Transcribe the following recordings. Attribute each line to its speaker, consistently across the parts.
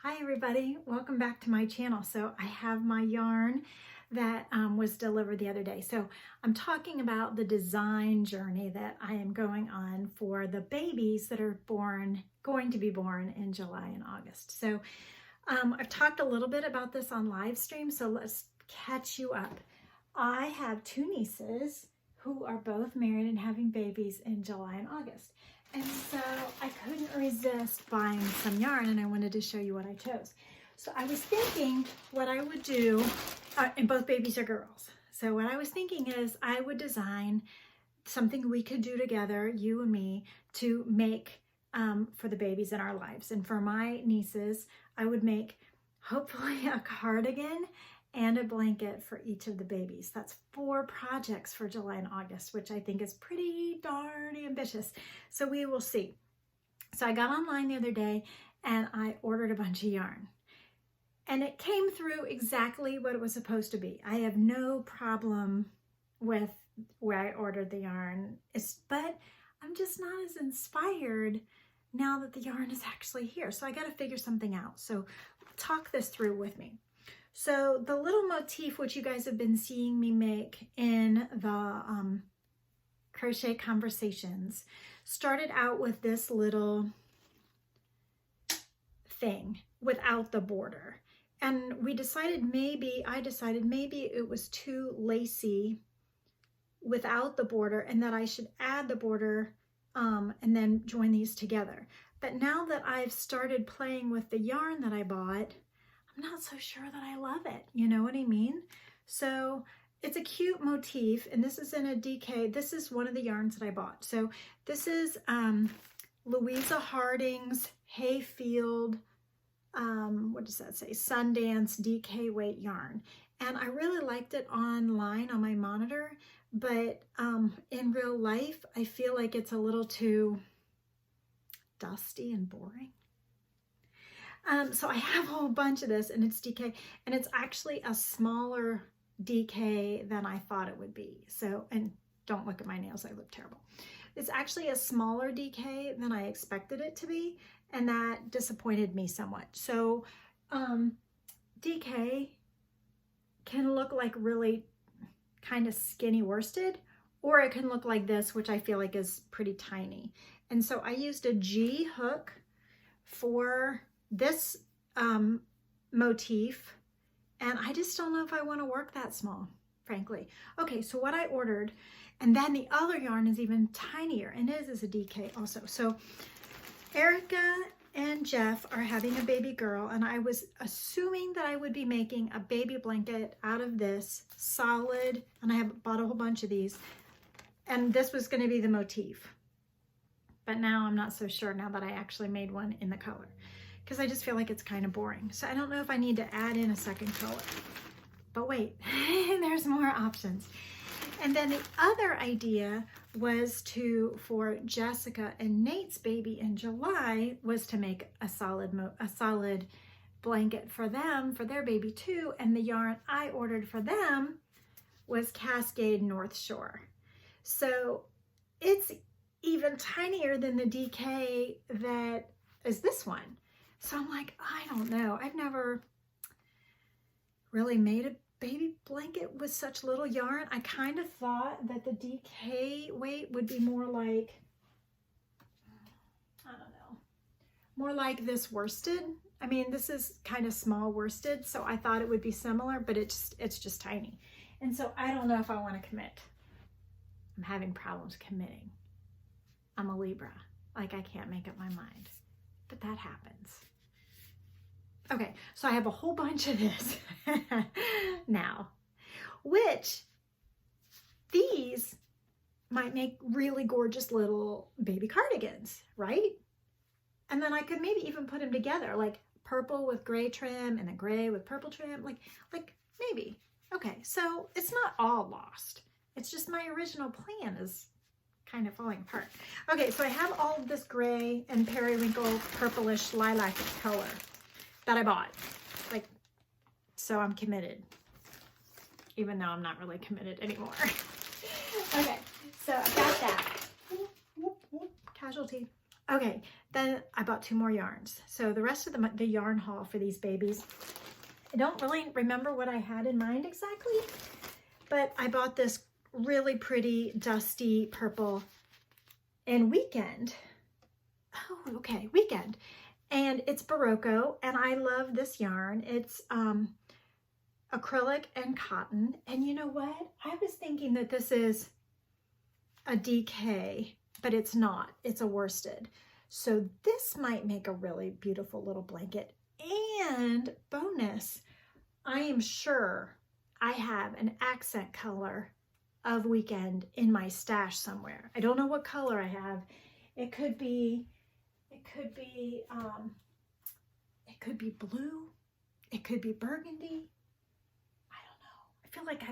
Speaker 1: Hi everybody, welcome back to my channel. So I have my yarn that was delivered the other day. So I'm talking about the design journey that I am going on for the babies that are going to be born in July and August. So I've talked a little bit about this on live stream, so let's catch you up. I have two nieces who are both married and having babies in July and August. And so I couldn't resist buying some yarn, and I wanted to show you what I chose. So I was thinking what I would do, and both babies are girls. So what I was thinking is I would design something we could do together, you and me, to make for the babies in our lives. And for my nieces, I would make hopefully a cardigan and a blanket for each of the babies. That's 4 projects for July and August, which I think is pretty darn ambitious. So we will see. So I got online the other day and I ordered a bunch of yarn. And it came through exactly what it was supposed to be. I have no problem with where I ordered the yarn, but I'm just not as inspired now that the yarn is actually here. So I got to figure something out. So talk this through with me. So the little motif, which you guys have been seeing me make in the crochet conversations, started out with this little thing without the border. And I decided maybe it was too lacy without the border and that I should add the border and then join these together. But now that I've started playing with the yarn that I bought, I'm not so sure that I love it. You know what I mean? So it's a cute motif, and this is in a DK. This is one of the yarns that I bought. So this is Louisa Harding's Hayfield, what does that say? Sundance DK weight yarn. And I really liked it online on my monitor, but in real life, I feel like it's a little too dusty and boring. So I have a whole bunch of this, and it's DK, and it's actually a smaller DK than I thought it would be. So, and don't look at my nails, I look terrible. It's actually a smaller DK than I expected it to be, and that disappointed me somewhat. So DK can look like really kind of skinny worsted, or it can look like this, which I feel like is pretty tiny. And so I used a G hook for this motif, and I just don't know if I want to work that small, frankly. Okay, so what I ordered, and then the other yarn is even tinier, and it is a DK also. So Erica and Jeff are having a baby girl, and I was assuming that I would be making a baby blanket out of this solid, and I have bought a whole bunch of these, and this was going to be the motif. But now I'm not so sure now that I actually made one in the color, because I just feel like it's kind of boring. So I don't know if I need to add in a second color. But wait, there's more options. And then the other idea was for Jessica and Nate's baby in July, was to make a solid blanket for them, for their baby too. And the yarn I ordered for them was Cascade North Shore. So it's even tinier than the DK that is this one. So I'm like, I don't know. I've never really made a baby blanket with such little yarn. I kind of thought that the DK weight would be more like, I don't know, more like this worsted. I mean, this is kind of small worsted, so I thought it would be similar, but it's just tiny. And so I don't know if I want to commit. I'm having problems committing. I'm a Libra. Like, I can't make up my mind, but that happens. Okay, so I have a whole bunch of this now, which these might make really gorgeous little baby cardigans, right? And then I could maybe even put them together, like purple with gray trim and then gray with purple trim, like maybe. Okay, so it's not all lost. It's just my original plan is kind of falling apart. Okay, so I have all of this gray and periwinkle purplish lilac color that I bought. Like, so I'm committed, even though I'm not really committed anymore. Okay, so I got that. Casualty. Okay, Then I bought 2 more yarns. So the rest of the yarn haul for these babies, I don't really remember what I had in mind exactly, but I bought this really pretty dusty purple in Weekend. Oh, okay, Weekend. And it's Barocco, and I love this yarn. It's acrylic and cotton. And you know what? I was thinking that this is a DK, but it's not. It's a worsted. So this might make a really beautiful little blanket. And bonus, I am sure I have an accent color of Weekend in my stash somewhere. I don't know what color I have. It could be blue. It could be burgundy. I don't know. I feel like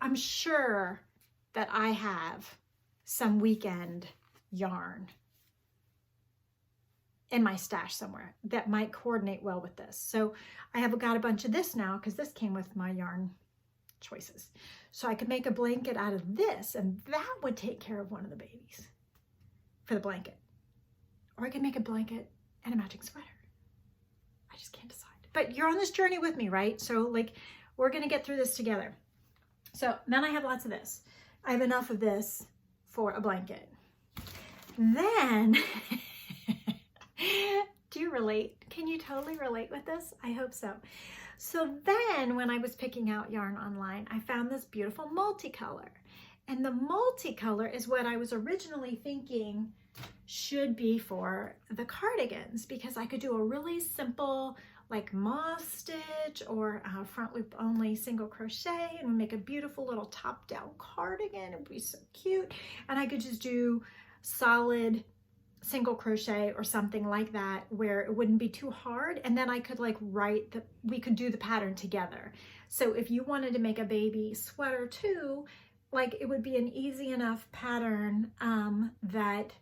Speaker 1: I'm sure that I have some Weekend yarn in my stash somewhere that might coordinate well with this. So I have got a bunch of this now because this came with my yarn choices. So I could make a blanket out of this, and that would take care of one of the babies for the blanket. Or I could make a blanket and a matching sweater. I just can't decide. But you're on this journey with me, right? So like, we're gonna get through this together. So then I have lots of this. I have enough of this for a blanket. Then, do you relate? Can you totally relate with this? I hope so. So then when I was picking out yarn online, I found this beautiful multicolor. And the multicolor is what I was originally thinking should be for the cardigans, because I could do a really simple like moss stitch or front loop only single crochet and make a beautiful little top down cardigan. It would be so cute. And I could just do solid single crochet or something like that where it wouldn't be too hard, and then I could like we could do the pattern together. So if you wanted to make a baby sweater too, like it would be an easy enough pattern that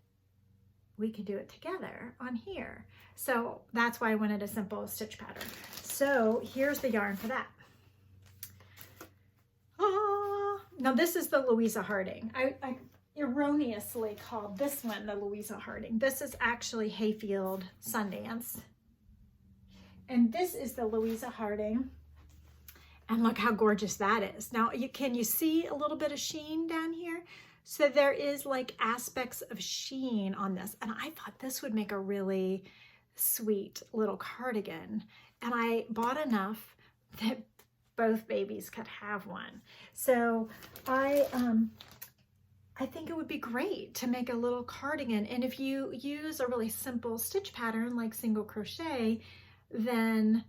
Speaker 1: we could do it together on here. So that's why I wanted a simple stitch pattern. So here's the yarn for that. Now this is the Louisa Harding. I erroneously called this one the Louisa Harding. This is actually Hayfield Sundance. And this is the Louisa Harding. And look how gorgeous that is. Now, can you see a little bit of sheen down here? So there is like aspects of sheen on this. And I thought this would make a really sweet little cardigan. And I bought enough that both babies could have one. So I think it would be great to make a little cardigan. And if you use a really simple stitch pattern like single crochet, then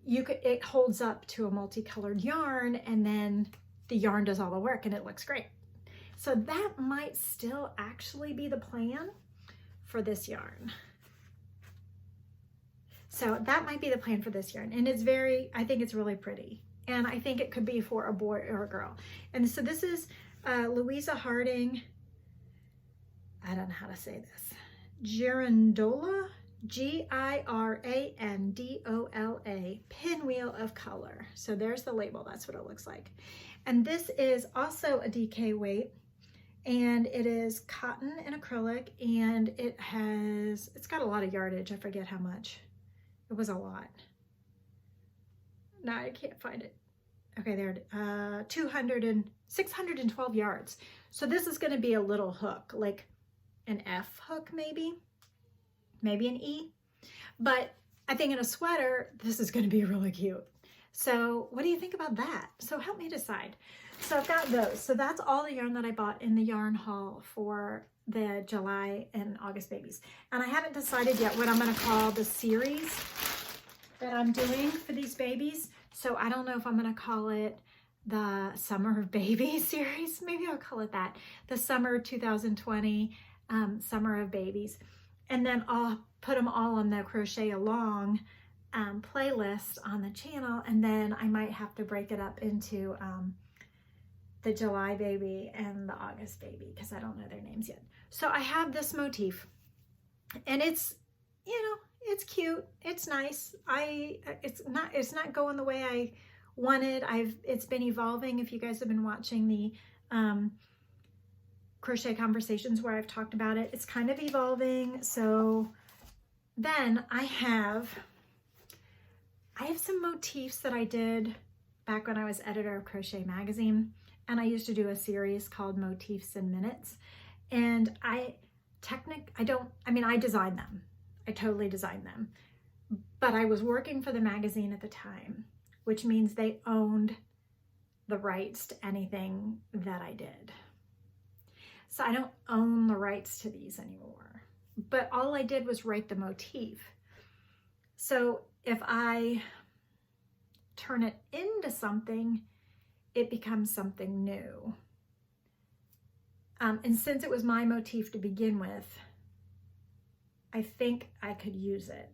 Speaker 1: it holds up to a multicolored yarn, and then the yarn does all the work and it looks great. So that might still actually be the plan for this yarn. So that might be the plan for this yarn. And I think it's really pretty. And I think it could be for a boy or a girl. And so this is Louisa Harding, I don't know how to say this, Girandola, Girandola, Pinwheel of Color. So there's the label, that's what it looks like. And this is also a DK weight, and it is cotton and acrylic, and it's got a lot of yardage. I forget how much. It was a lot. No, I can't find it. Okay, there it is. 612 yards. So this is going to be a little hook, like an F hook maybe an E. But I think in a sweater, this is going to be really cute. So what do you think about that? So help me decide. So I've got those. So that's all the yarn that I bought in the yarn haul for the July and August babies. And I haven't decided yet what I'm going to call the series that I'm doing for these babies. So I don't know if I'm going to call it the Summer of Baby series. Maybe I'll call it that. The Summer 2020 Summer of Babies. And then I'll put them all on the Crochet Along playlist on the channel. And then I might have to break it up into the July baby and the August baby, because I don't know their names yet. So I have this motif, and it's, it's cute. It's nice. It's not going the way I wanted. It's been evolving. If you guys have been watching the crochet conversations where I've talked about it, it's kind of evolving. So then I have some motifs that I did back when I was editor of Crochet Magazine, and I used to do a series called Motifs in Minutes. And I designed them. I totally designed them. But I was working for the magazine at the time, which means they owned the rights to anything that I did. So I don't own the rights to these anymore. But all I did was write the motif. So if I turn it into something, it becomes something new. And since it was my motif to begin with, I think I could use it.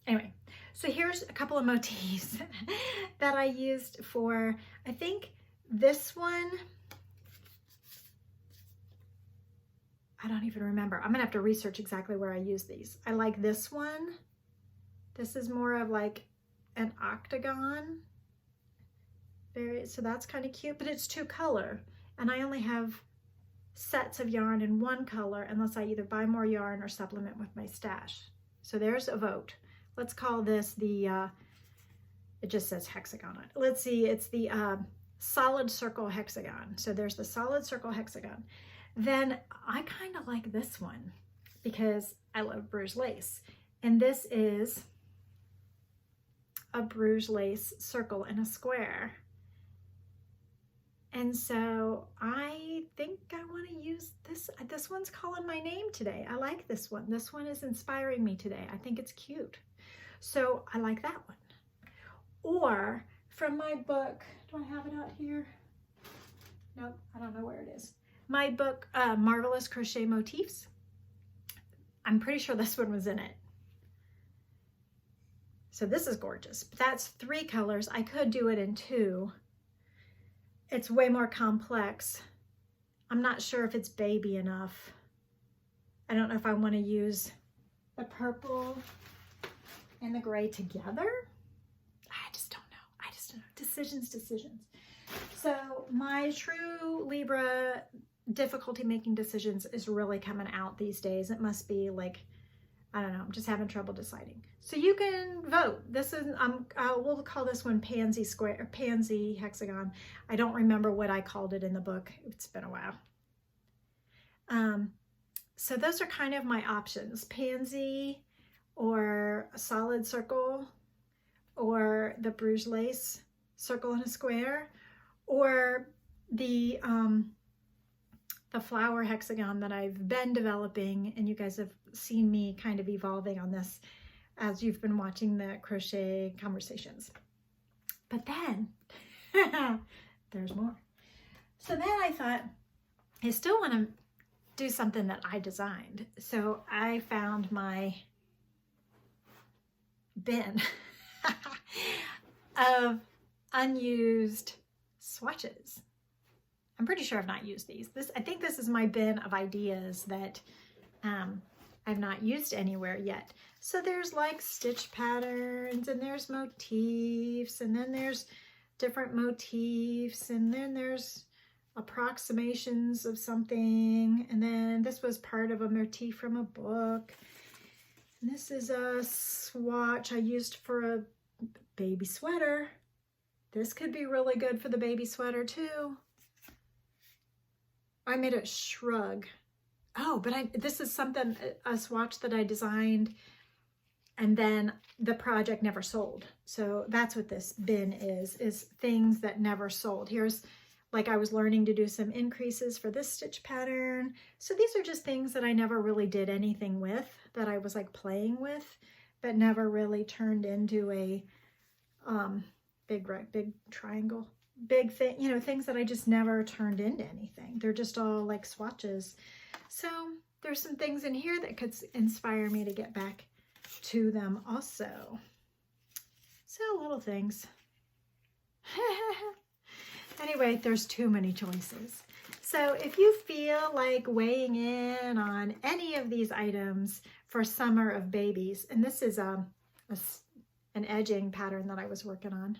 Speaker 1: Anyway, so here's a couple of motifs that I used for, I think this one, I don't even remember. I'm gonna have to research exactly where I use these. I like this one. This is more of like an octagon. So that's kind of cute, but it's 2-color, and I only have sets of yarn in 1 color unless I either buy more yarn or supplement with my stash. So there's a vote. Let's call this the, it just says hexagon on it. Let's see, it's the solid circle hexagon. So there's the solid circle hexagon. Then I kind of like this one because I love Bruges lace. And this is a Bruges lace circle in a square. And so I think I want to use this. This one's calling my name today. I like this one. This one is inspiring me today. I think it's cute. So I like that one. Or from my book, do I have it out here? Nope, I don't know where it is. My book, Marvelous Crochet Motifs. I'm pretty sure this one was in it. So this is gorgeous. That's 3 colors. I could do it in 2. It's way more complex. I'm not sure if it's baby enough. I don't know if I want to use the purple and the gray together. I just don't know. Decisions. So my true Libra difficulty making decisions is really coming out these days. It must be like, I don't know, I'm just having trouble deciding. So you can vote. This is, we'll call this one Pansy Square, or Pansy Hexagon. I don't remember what I called it in the book. It's been a while. So those are kind of my options. Pansy, or a solid circle, or the Bruges lace circle in a square, or the flower hexagon that I've been developing, and you guys have seen me kind of evolving on this as you've been watching the crochet conversations. But then there's more. So then I thought, I still want to do something that I designed. So I found my bin of unused swatches. I'm pretty sure I've not used these. I think this is my bin of ideas that I've not used anywhere yet. So there's like stitch patterns, and there's motifs, and then there's different motifs, and then there's approximations of something, and then this was part of a motif from a book. And this is a swatch I used for a baby sweater. This could be really good for the baby sweater too. I made a shrug. Oh, but this is something, a swatch that I designed, and then the project never sold. So that's what this bin is things that never sold. Here's, like, I was learning to do some increases for this stitch pattern. So these are just things that I never really did anything with, that I was like playing with, but never really turned into a big triangle, big thing, you know, things that I just never turned into anything. They're just all like swatches. So there's some things in here that could inspire me to get back to them also. So little things. Anyway, there's too many choices. So if you feel like weighing in on any of these items for Summer of Babies, and this is an edging pattern that I was working on.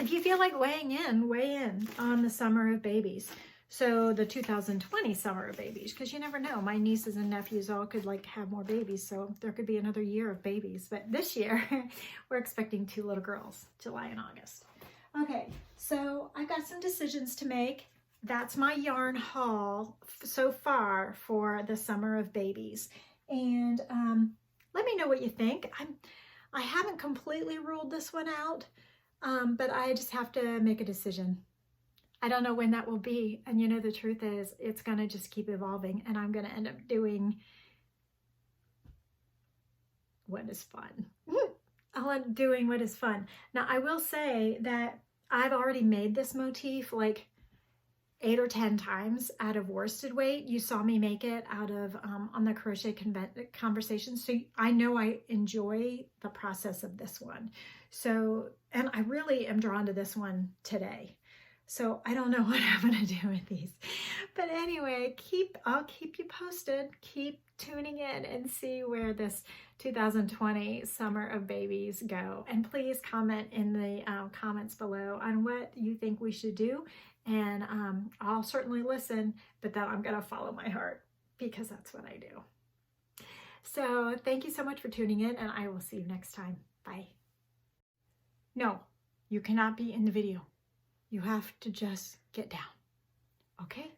Speaker 1: If you feel like weighing in, weigh in on the Summer of Babies. So the 2020 summer of babies, because you never know. My nieces and nephews all could like have more babies, so there could be another year of babies. But this year, we're expecting 2 little girls, July and August. Okay, so I've got some decisions to make. That's my yarn haul so far for the summer of babies. And let me know what you think. I haven't completely ruled this one out, but I just have to make a decision. I don't know when that will be. And you know, the truth is it's going to just keep evolving, and I'm going to end up doing what is fun. I'll end up doing what is fun. Now, I will say that I've already made this motif like 8 or 10 times out of worsted weight. You saw me make it out of on the Crochet Conversation. So I know I enjoy the process of this one. So, and I really am drawn to this one today. So I don't know what I'm going to do with these. But anyway, I'll keep you posted. Keep tuning in and see where this 2020 summer of babies go. And please comment in the comments below on what you think we should do. And I'll certainly listen, but then I'm going to follow my heart, because that's what I do. So thank you so much for tuning in, and I will see you next time. Bye. No, you cannot be in the video. You have to just get down. Okay?